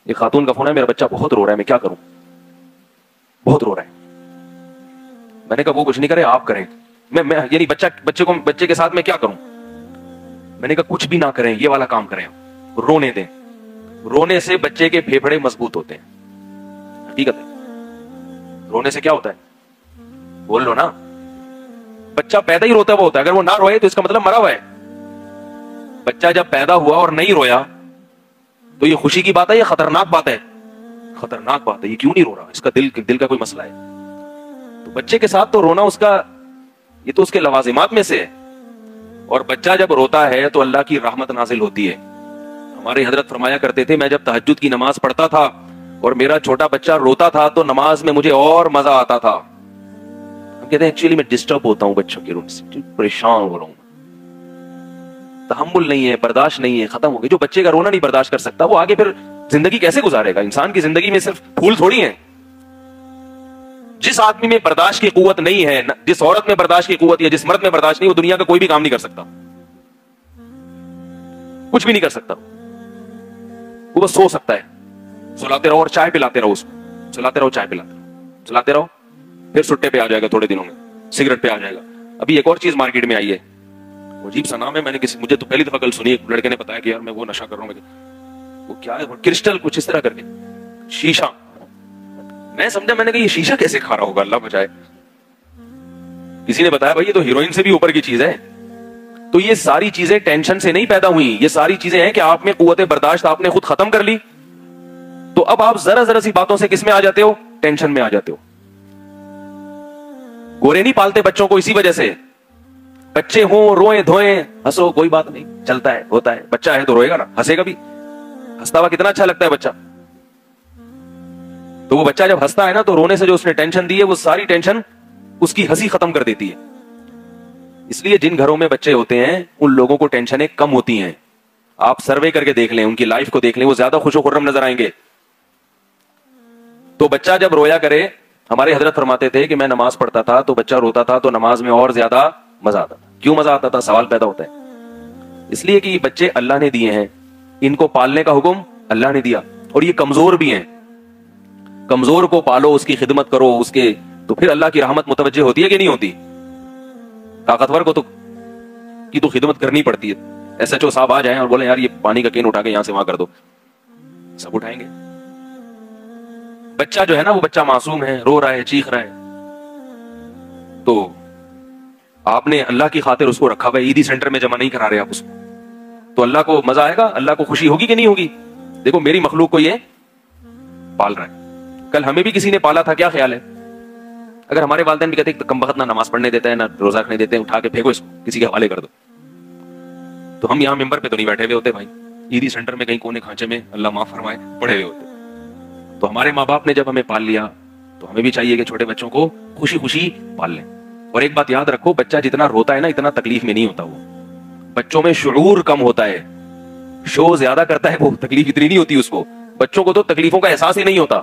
ایک خاتون کا فون ہے, میرا بچہ بہت رو رہا ہے, میں کیا کروں, بہت رو رہا ہے. میں نے کہا وہ کچھ نہیں کرے, آپ کریں. میں یعنی بچے کے ساتھ میں کیا کروں؟ میں نے کہا کچھ بھی نہ کریں, یہ والا کام کریں, رونے دیں. رونے سے بچے کے پھیپھڑے مضبوط ہوتے ہیں, حقیقت ہے. رونے سے کیا ہوتا ہے, بول لو نا. بچہ پیدا ہی روتا ہوا ہوتا ہے, اگر وہ نہ روئے تو اس کا مطلب مرا ہوا ہے. بچہ جب پیدا ہوا اور نہیں رویا تو یہ خوشی کی بات ہے یا خطرناک بات ہے؟ خطرناک بات ہے. یہ کیوں نہیں رو رہا, اس کا دل کا کوئی مسئلہ ہے. تو بچے کے ساتھ تو رونا یہ تو اس کے لوازمات میں سے ہے. اور بچہ جب روتا ہے تو اللہ کی رحمت نازل ہوتی ہے. ہمارے حضرت فرمایا کرتے تھے, میں جب تہجد کی نماز پڑھتا تھا اور میرا چھوٹا بچہ روتا تھا تو نماز میں مجھے اور مزہ آتا تھا. ہم کہتے ہیں ایکچولی میں ڈسٹرب ہوتا ہوں بچوں کے رونے سے, پریشان ہو رہا ہوں, تحمل نہیں ہے, برداشت نہیں ہے, ختم ہو گئی. جو بچے کا رونا نہیں برداشت کر سکتا وہ آگے پھر زندگی کیسے گزارے گا؟ انسان کی زندگی میں صرف پھول تھوڑی ہیں. جس آدمی میں برداشت کی قوت نہیں ہے, جس عورت میں برداشت کی قوت یا جس مرد میں برداشت نہیں, وہ دنیا کا کوئی بھی کام نہیں کر سکتا, کچھ بھی نہیں کر سکتا. وہ بس سو سکتا ہے, سلاتے رہو اور چائے پلاتے رہو, اس کو سلاتے رہو, چائے پلاتے رہو, سلاتے رہو, پھر سٹے پہ آ جائے گا, تھوڑے دنوں میں سگریٹ پہ آ جائے گا. ابھی ایک اور چیز مارکیٹ میں آئی ہے, عجیب سا نام ہے, میں نے مجھے تو پہلی دفعہ کل سنی, ایک لڑکے نے بتایا کہ یار میں وہ نشہ کر رہا ہوں. وہ کیا ہے, کرسٹل کچھ اس طرح کر کے, شیشہ. میں سمجھا, میں نے کہا یہ شیشہ کیسے کھا رہا ہوگا, اللہ بچائے. کسی نے بتایا بھائی یہ تو ہیروئن سے بھی اوپر کی چیز ہے. تو یہ ساری چیزیں ٹینشن سے نہیں پیدا ہوئی, یہ ساری چیزیں ہیں کہ آپ میں قوت برداشت آپ نے خود ختم کر لی. تو اب آپ ذرا سی باتوں سے کس میں آ جاتے ہو, ٹینشن میں آ جاتے ہو. گورے نہیں پالتے بچوں کو اسی وجہ سے. بچے ہوں, روئیں دھوئیں, ہنسو, کوئی بات نہیں, چلتا ہے, ہوتا ہے. بچہ ہے تو روئے گا نا, ہنسے گا بھی. ہنستا ہوا کتنا اچھا لگتا ہے بچہ. تو وہ بچہ جب ہنستا ہے نا تو رونے سے جو اس نے ٹینشن دی ہے وہ ساری ٹینشن اس کی ہنسی ختم کر دیتی ہے. اس لیے جن گھروں میں بچے ہوتے ہیں ان لوگوں کو ٹینشنیں کم ہوتی ہیں. آپ سروے کر کے دیکھ لیں, ان کی لائف کو دیکھ لیں, وہ زیادہ خوش و خرم نظر آئیں گے. تو بچہ جب رویا کرے, ہمارے حضرت فرماتے تھے کہ میں نماز پڑھتا تھا تو بچہ روتا تھا تو نماز میں اور زیادہ مزہ آتا تھا. کیوں مزہ آتا تھا؟ سوال پیدا ہوتا ہے. اس لیے کہ یہ بچے اللہ نے دیے ہیں, ان کو پالنے کا حکم اللہ نے دیا, اور یہ کمزور بھی ہیں. کمزور کو پالو, اس کی خدمت کرو, اس کے تو پھر اللہ کی رحمت متوجہ ہوتی ہے کہ نہیں ہوتی؟ طاقتور کو تو خدمت کرنی پڑتی ہے. ایس ایچ او صاحب آ جائیں اور بولیں یار یہ پانی کا کین اٹھا کے یہاں سے وہاں کر دو, سب اٹھائیں گے. بچہ جو ہے نا, وہ بچہ معصوم ہے, رو رہا ہے, چیخ رہا ہے, تو آپ نے اللہ کی خاطر اس کو رکھا ہوا ہے, عیدی سینٹر میں جمع نہیں کرا رہے آپ اس کو, تو اللہ کو مزہ آئے گا, اللہ کو خوشی ہوگی کہ نہیں ہوگی؟ دیکھو میری مخلوق کو یہ پال رہا ہے. کل ہمیں بھی کسی نے پالا تھا, کیا خیال ہے اگر ہمارے والدین بھی کہتے ہیں کم بخت نہ نماز پڑھنے دیتے ہیں, نہ روزہ رکھنے دیتے ہیں, اٹھا کے پھینکو اس کو, کسی کے حوالے کر دو, تو ہم یہاں ممبر پہ تو نہیں بیٹھے ہوئے ہوتے بھائی, عیدی سینٹر میں کہیں کونے کھانچے میں اللہ معاف فرمائے پڑے ہوئے ہوتے. تو ہمارے ماں باپ نے جب ہمیں پال لیا تو ہمیں بھی چاہیے کہ چھوٹے بچوں کو خوشی خوشی پال لیں. اور ایک بات یاد رکھو, بچہ جتنا روتا ہے نا اتنا تکلیف میں نہیں ہوتا. وہ بچوں میں شعور کم ہوتا ہے, شو زیادہ کرتا ہے, وہ تکلیف اتنی نہیں ہوتی اس کو. بچوں کو تو تکلیفوں کا احساس ہی نہیں ہوتا.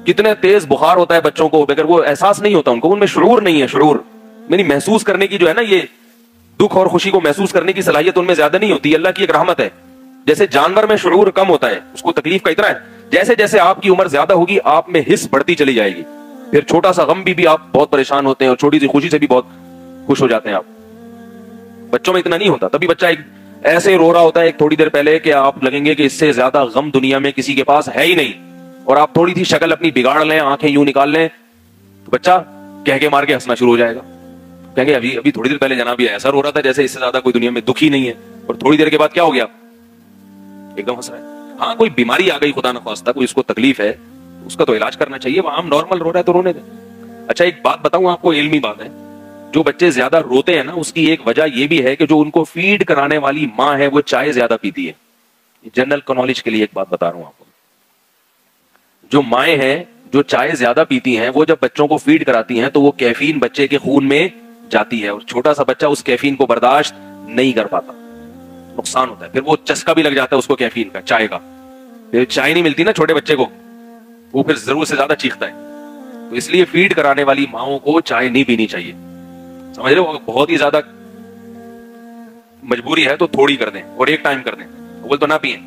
کتنے تیز بخار ہوتا ہے بچوں کو, مگر وہ احساس نہیں ہوتا ان کو, ان میں شعور نہیں ہے. شعور یعنی محسوس کرنے کی جو ہے نا, یہ دکھ اور خوشی کو محسوس کرنے کی صلاحیت ان میں زیادہ نہیں ہوتی. اللہ کی ایک رحمت ہے. جیسے جانور میں شعور کم ہوتا ہے, اس کو تکلیف کا اتنا ہے, جیسے جیسے آپ کی عمر زیادہ ہوگی آپ میں حس بڑھتی چلی جائے گی. پھر چھوٹا سا غم بھی آپ بہت پریشان ہوتے ہیں, اور چھوٹی سی خوشی سے بھی بہت خوش ہو جاتے ہیں آپ. بچوں میں اتنا نہیں ہوتا. تبھی بچہ ایک ایسے رو رہا ہوتا ہے ایک تھوڑی دیر پہلے کہ آپ لگیں گے کہ اس سے زیادہ غم دنیا میں کسی کے پاس ہے ہی نہیں, اور آپ تھوڑی سی شکل اپنی بگاڑ لیں, آنکھیں یوں نکال لیں, تو بچہ کہہ کے مار کے ہنسنا شروع ہو جائے گا. کہیں گے ابھی تھوڑی دیر پہلے جناب یہ ایسا رو رہا تھا جیسے اس سے زیادہ کوئی دنیا میں دکھ ہی نہیں ہے, اور تھوڑی دیر کے بعد کیا ہو گیا, ایک دم ہنس رہا ہے. ہاں کوئی بیماری آ گئی خدا نخواستہ, کوئی اس کو تکلیف ہے, اس کا تو علاج کرنا چاہیے. وہ عام نارمل رو رہا ہے تو رونے دیں. اچھا ایک بات بتاؤں آپ کو, علمی بات ہے, جو بچے زیادہ روتے ہیں نا اس کی ایک وجہ یہ بھی ہے کہ جو ان کو فیڈ کرانے والی ماں ہے وہ چائے زیادہ پیتی ہے. جنرل نالج کے لیے ایک بات بتا رہا ہوں آپ کو, جو مائیں ہیں جو چائے زیادہ پیتی ہیں وہ جب بچوں کو فیڈ کراتی ہیں تو وہ کیفین بچے کے خون میں جاتی ہے, اور چھوٹا سا بچہ اس کیفین کو برداشت نہیں کر پاتا, نقصان ہوتا ہے. پھر وہ چسکا بھی لگ جاتا ہے اس کو کیفین کا, چائے کا. پھر چائے نہیں ملتی نا چھوٹے بچے کو, وہ پھر ضرورت سے زیادہ چیختا ہے. تو اس لیے فیڈ کرانے والی ماؤں کو چائے نہیں پینی چاہیے, سمجھ رہے ہو. بہت ہی زیادہ مجبوری ہے تو تھوڑی کر دیں اور ایک ٹائم کر دیں, بول تو نہ پئیں.